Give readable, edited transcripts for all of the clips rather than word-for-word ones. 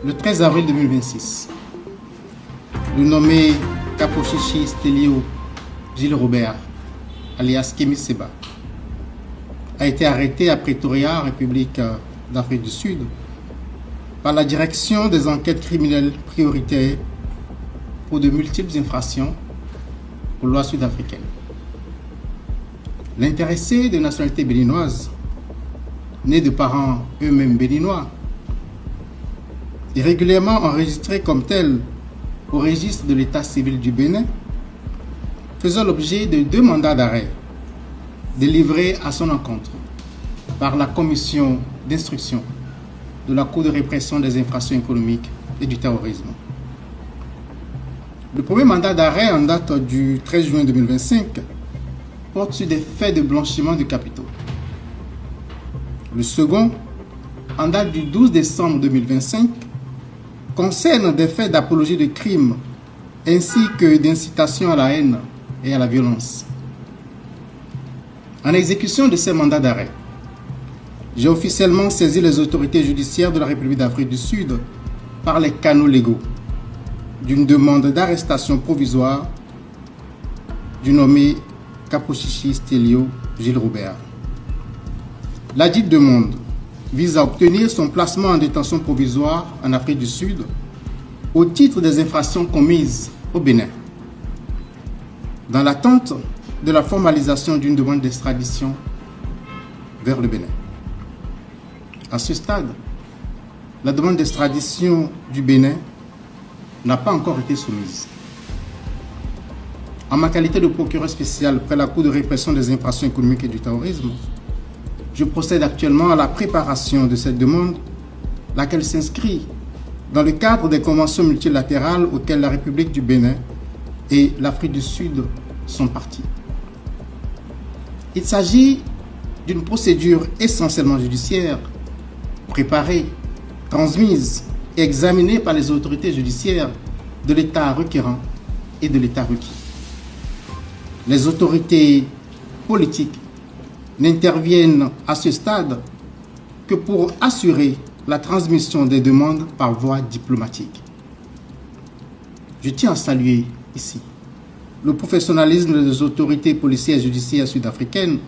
Le 13 avril 2026, le nommé Kapochichi Stelio Gilles Robert, alias Kémy Séba, a été arrêté à Pretoria, République d'Afrique du Sud, par la direction des enquêtes criminelles prioritaires pour de multiples infractions aux lois sud-africaines. L'intéressé de nationalité béninoise, né de parents eux-mêmes béninois, est régulièrement enregistré comme tel au registre de l'état civil du Bénin, faisant l'objet de 2 mandats d'arrêt délivrés à son encontre par la commission d'instruction de la Cour de répression des infractions économiques et du terrorisme. Le premier mandat d'arrêt en date du 13 juin 2025 porte sur des faits de blanchiment de capitaux. Le second, en date du 12 décembre 2025, concerne des faits d'apologie de crimes ainsi que d'incitation à la haine et à la violence. En exécution de ces mandats d'arrêt, j'ai officiellement saisi les autorités judiciaires de la République d'Afrique du Sud par les canaux légaux d'une demande d'arrestation provisoire du nommé Kapochichi Stelio Gilles Robert. Ladite demande vise à obtenir son placement en détention provisoire en Afrique du Sud au titre des infractions commises au Bénin, dans l'attente de la formalisation d'une demande d'extradition vers le Bénin. À ce stade, la demande d'extradition du Bénin n'a pas encore été soumise. En ma qualité de procureur spécial près la Cour de répression des infractions économiques et du terrorisme, je procède actuellement à la préparation de cette demande, laquelle s'inscrit dans le cadre des conventions multilatérales auxquelles la République du Bénin et l'Afrique du Sud sont parties. Il s'agit d'une procédure essentiellement judiciaire, préparée, transmise et examinée par les autorités judiciaires de l'État requérant et de l'État requis. Les autorités politiques n'interviennent à ce stade que pour assurer la transmission des demandes par voie diplomatique. Je tiens à saluer ici le professionnalisme des autorités policières et judiciaires sud-africaines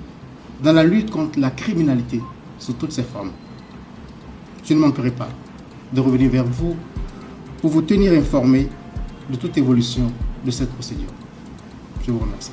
dans la lutte contre la criminalité sous toutes ses formes. Je ne manquerai pas de revenir vers vous pour vous tenir informé de toute évolution de cette procédure. Je vous remercie.